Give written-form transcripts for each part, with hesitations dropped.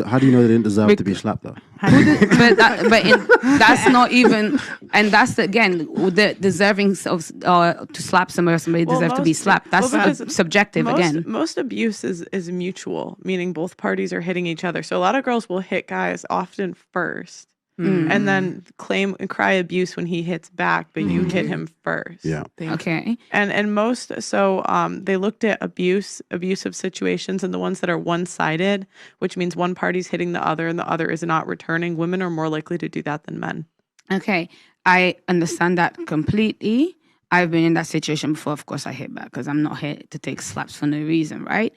How do you know they didn't deserve to be slapped though? That's not even, and that's again the deserving of to slap somebody or somebody deserves to be slapped. That's subjective again. Most abuse is mutual, meaning both parties are hitting each other. So a lot of girls will hit guys often first. And then claim and cry abuse when he hits back, but you hit him first. Yeah. Okay. And most, they looked at abusive situations, and the ones that are one-sided, which means one party's hitting the other and the other is not returning. Women are more likely to do that than men. Okay. I understand that completely. I've been in that situation before. Of course, I hit back because I'm not here to take slaps for no reason, right?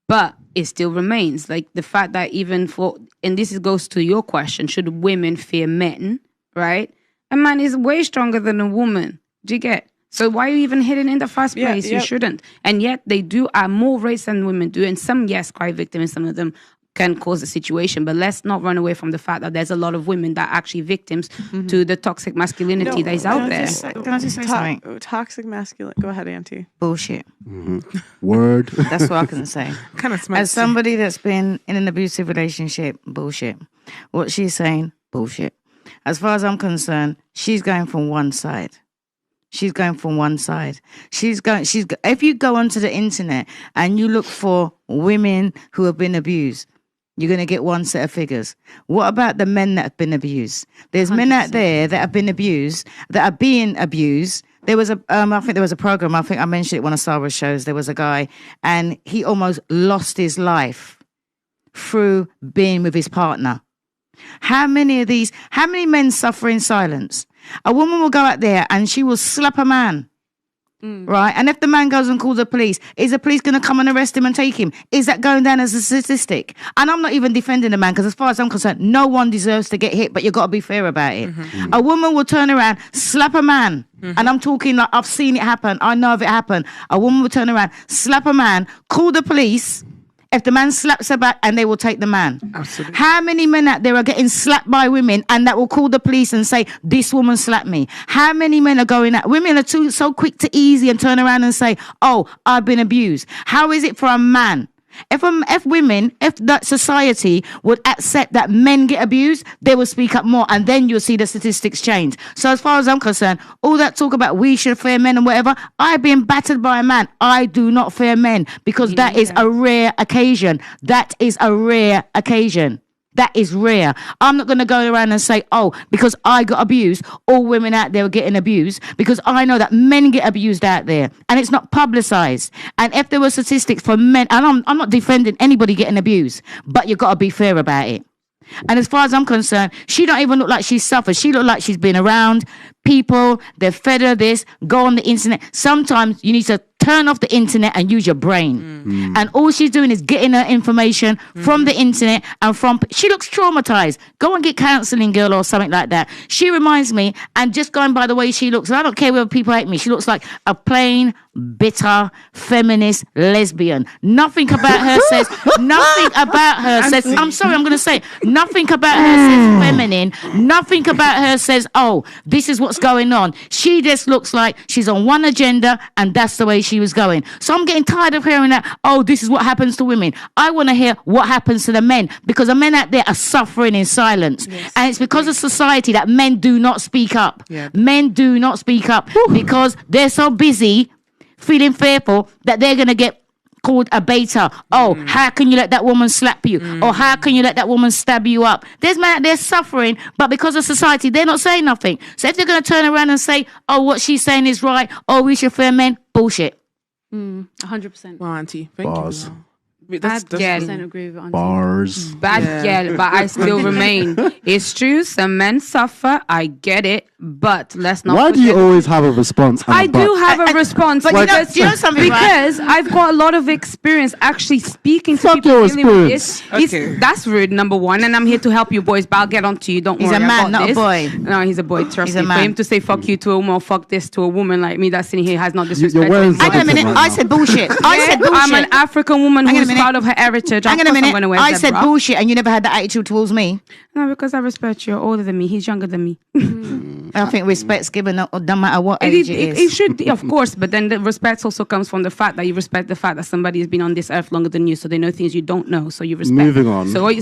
But it still remains like the fact that and this goes to your question, should women fear men, right? A man is way stronger than a woman. Do you get? So why are you even hitting in the first place? You shouldn't. And yet they do are more rapes than women do. And some, yes, cry victim, and some of them can cause a situation. But let's not run away from the fact that there's a lot of women that are actually victims to the toxic masculinity that is out there. Can I just say something? Toxic masculine. Go ahead, Auntie. Bullshit. Word. That's what I can say. Kind of As somebody that's been in an abusive relationship, bullshit. What she's saying, bullshit. As far as I'm concerned, she's going from one side. She's going from one side. If you go onto the internet and you look for women who have been abused, you're going to get one set of figures. What about the men that have been abused? There's 100%. Men out there that have been abused, that are being abused. There was I think there was a program, I think I mentioned it one of Sarah's shows. There was a guy and he almost lost his life through being with his partner. How many men suffer in silence? A woman will go out there and she will slap a man. Right? And if the man goes and calls the police, is the police going to come and arrest him and take him? Is that going down as a statistic? And I'm not even defending the man because as far as I'm concerned, no one deserves to get hit, but you've got to be fair about it. A woman will turn around, slap a man. And I'm talking like I've seen it happen. I know if it happened. A woman will turn around, slap a man, call the police. If the man slaps her back, and they will take the man. Absolutely. How many men out there are getting slapped by women and that will call the police and say, this woman slapped me? How many men are going out? Women are so quick to easy and turn around and say, oh, I've been abused. How is it for a man? If that society would accept that men get abused, they will speak up more, and then you'll see the statistics change. So as far as I'm concerned, all that talk about we should fear men and whatever, I've been battered by a man. I do not fear men because that is a rare occasion. That is a rare occasion. That is rare. I'm not going to go around and say, oh, because I got abused, all women out there are getting abused, because I know that men get abused out there and it's not publicized. And if there were statistics for men, and I'm not defending anybody getting abused, but you've got to be fair about it. And as far as I'm concerned, she don't even look like she's suffered. She look like she's been around people, they've fed her this, go on the internet. Sometimes you need to turn off the internet and use your brain. And all she's doing is getting her information from the internet and she looks traumatized. Go and get counseling, girl, or something like that. She reminds me, and just going by the way she looks, and I don't care whether people hate me, she looks like a plain, bitter, feminist lesbian. Nothing about her says, I'm sorry, I'm going to say, nothing about her says feminine. Nothing about her says, oh, this is what's going on. She just looks like she's on one agenda and that's the way she was going. So I'm getting tired of hearing that, oh, this is what happens to women. I want to hear what happens to the men, because the men out there are suffering in silence. Yes. And it's because of society that men do not speak up. Yeah. Men do not speak up because they're so busy feeling fearful that they're going to get called a beta. Oh, how can you let that woman slap you? Or how can you let that woman stab you up? There's men out there suffering, but because of society, they're not saying nothing. So if they're going to turn around and say, oh, what she's saying is right, oh, we should fear men, bullshit. 100%. Well, Auntie, thank Bars. you. That's 100% agree with Auntie. Bars. But I still remain. It's true, some men suffer. I get it, but let's not. Why do you always have a response? I do have a response, but do you know something? Because I've got a lot of experience actually speaking to people. Your experience. Okay. That's rude, number one, and I'm here to help you boys. But I'll get on to you. Don't worry. He's a man, about not this. a boy. No, he's a boy. Trust me. A man. For him to say "fuck you" to a woman, or "fuck this" to a woman like me that's sitting here has no disrespect. Hang on a minute. I said bullshit. I said bullshit. I'm an African woman who's proud of her heritage. Hang on a minute. I said bullshit, and you never had that attitude towards me. No, because I respect you. You're older than me. He's younger than me. I think respect's given no matter what age it is. It should be, of course, but then the respect also comes from the fact that you respect the fact that somebody has been on this earth longer than you, so they know things you don't know, so you respect. Moving on. So what you